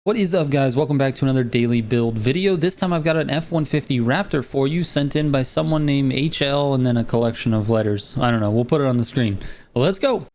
What is up, guys? Welcome back to another daily build video. This time I've got an F-150 Raptor for you, sent in by someone named HL and then a collection of letters. I don't know. We'll put it on the screen. Well, let's go.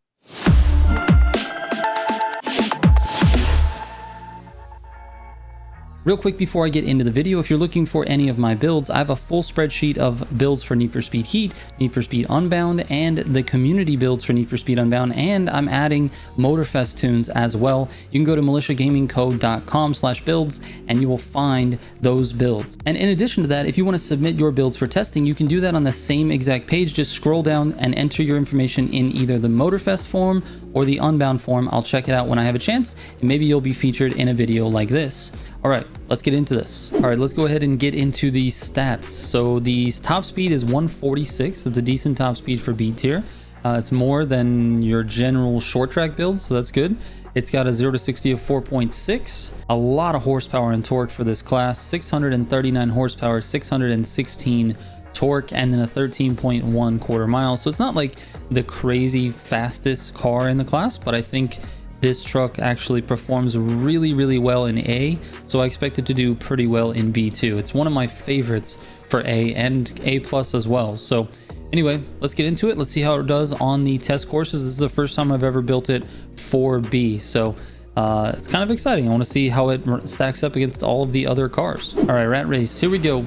Real quick before I get into the video, if you're looking for any of my builds, I have a full spreadsheet of builds for Need for Speed Heat, Need for Speed Unbound, and the community builds for Need for Speed Unbound, and I'm adding Motorfest tunes as well. You can go to militiagamingco.com/builds and you will find those builds. And in addition to that, if you want to submit your builds for testing, you can do that on the same exact page. Just scroll down and enter your information in either the Motorfest form or the Unbound form. I'll check it out when I have a chance, and maybe you'll be featured in a video like this. All right, let's get into this. All right, let's go ahead and get into the stats. So the top speed is 146. It's a decent top speed for B tier. It's more than your general short track builds, so that's good. It's got a 0 to 60 of 4.6. A lot of horsepower and torque for this class. 639 horsepower, 616 torque, and then a 13.1 quarter mile. So it's not like the crazy fastest car in the class, but I think this truck actually performs really well in A, so I expect it to do pretty well in B too. It's one of my favorites for A and A+ as well. So anyway, let's get into it. Let's see how it does on the test courses. This is the first time I've ever built it for B, so it's kind of exciting. I want to see how it stacks up against all of the other cars. All right, rat race, here we go.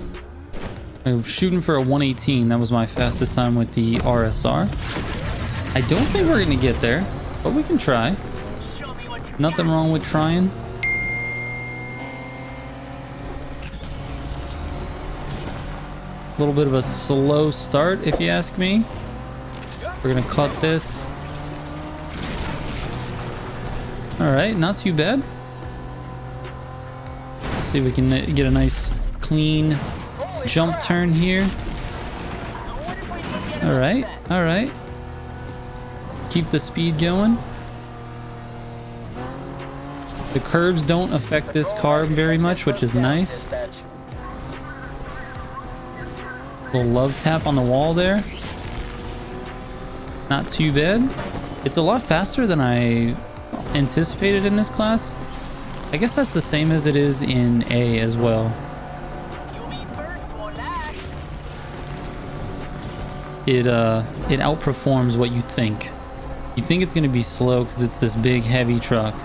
I'm shooting for a 118. That was my fastest time with the RSR. I don't think we're gonna get there, but we can try. Nothing wrong with trying. A little bit of a slow start, if you ask me. We're gonna cut this. All right, not too bad. Let's see if we can get a nice clean jump turn here. All right. Keep the speed going. The curbs don't affect this car very much, which is nice. Little love tap on the wall there. Not too bad. It's a lot faster than I anticipated in this class. I guess that's the same as it is in A as well. It outperforms what you think. You think it's going to be slow because it's this big heavy truck,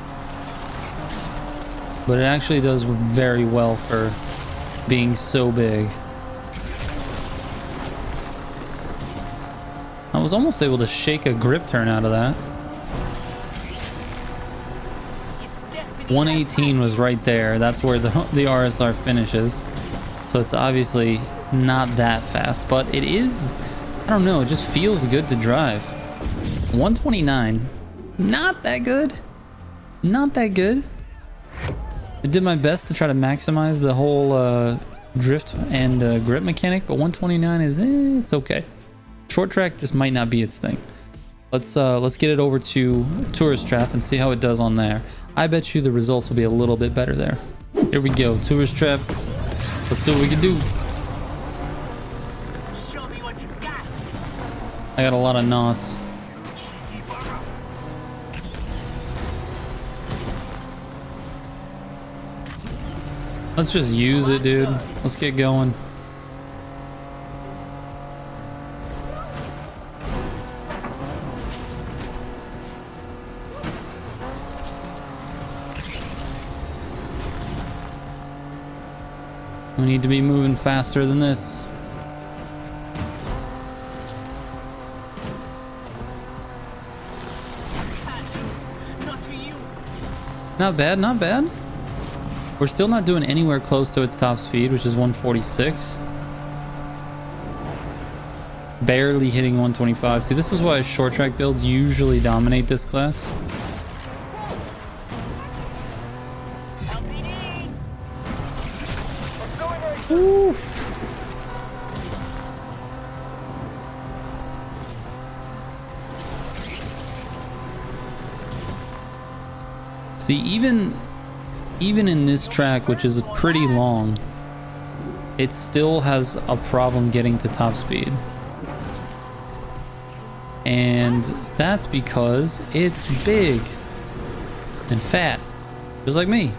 but it actually does very well for being so big. I was almost able to shake a grip turn out of that. 118 was right there. That's where the RSR finishes. So it's obviously not that fast, but it is, I don't know, it just feels good to drive. 129, not that good. Not that good. I did my best to try to maximize the whole drift and grip mechanic, but 129 is it's okay. Short track just might not be its thing. Let's get it over to Tourist Trap and see how it does on there. I bet you the results will be a little bit better there. Here we go, Tourist Trap. Let's see what we can do. Show me what you got. I got a lot of NOS. Let's just use it, dude. Let's get going. We need to be moving faster than this. Not bad, not bad. We're still not doing anywhere close to its top speed, which is 146. Barely hitting 125. See, this is why short track builds usually dominate this class. Oof. See, even in this track, which is pretty long, it still has a problem getting to top speed. And that's because it's big and fat, just like me.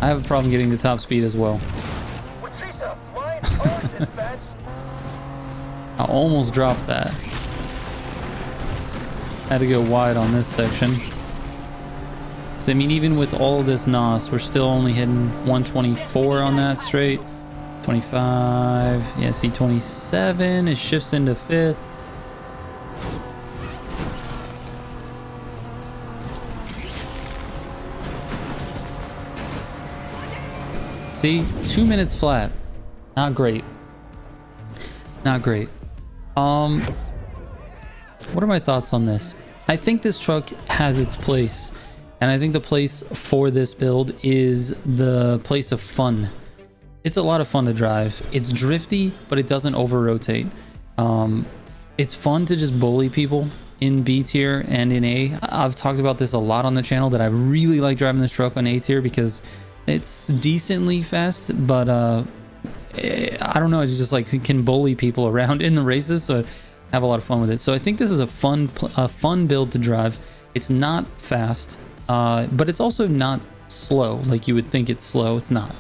I have a problem getting to top speed as well. I almost dropped that. Had to go wide on this section. So I mean, even with all this NOS, we're still only hitting 124 on that straight. 25, yeah, see 27, it shifts into 5th. See, 2 minutes flat. Not great. Not great. What are my thoughts on this? I think this truck has its place, and I think the place for this build is the place of fun. It's a lot of fun to drive. It's drifty, but it doesn't over rotate. It's fun to just bully people in B tier and in A. I've talked about this a lot on the channel that I really like driving this truck on A tier because it's decently fast, but I don't know, it's just like can bully people around in the races, so I have a lot of fun with it. So I think this is a fun build to drive. It's not fast, but it's also not slow like you would think it's slow. It's not.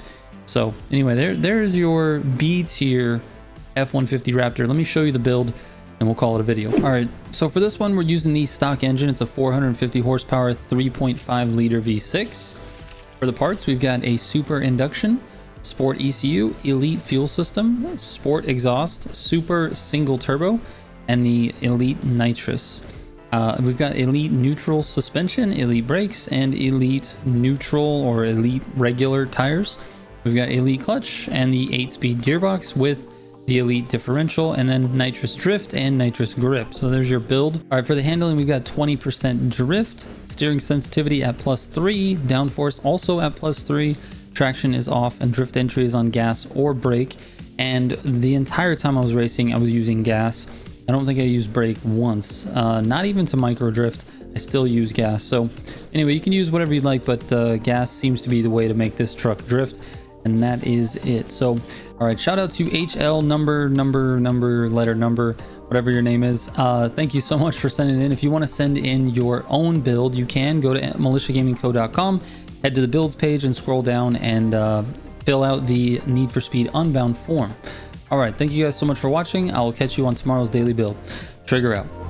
So anyway, there's your B tier F-150 Raptor. Let me show you the build and we'll call it a video. All right, so for this one, we're using the stock engine. It's a 450 horsepower, 3.5 liter V6. For the parts, we've got a super induction, sport ECU, elite fuel system, sport exhaust, super single turbo, and the elite nitrous. We've got elite neutral suspension, elite brakes, and elite neutral or elite regular tires. We've got elite clutch and the 8-speed gearbox with the elite differential, and then nitrous drift and nitrous grip. So there's your build. All right, for the handling, we've got 20% drift, steering sensitivity at +3, downforce also at +3, traction is off, and drift entry is on gas or brake. And the entire time I was racing, I was using gas. I don't think I used brake once, not even to micro drift. I still use gas. So anyway, you can use whatever you'd like, but gas seems to be the way to make this truck drift. And that is it. So all right, shout out to HL number, whatever your name is. Thank you so much for sending it in. If you want to send in your own build, you can go to militiagamingco.com, head to the builds page and scroll down and fill out the Need for Speed Unbound form. All right, thank you guys so much for watching. I will catch you on tomorrow's daily build. Trigger out.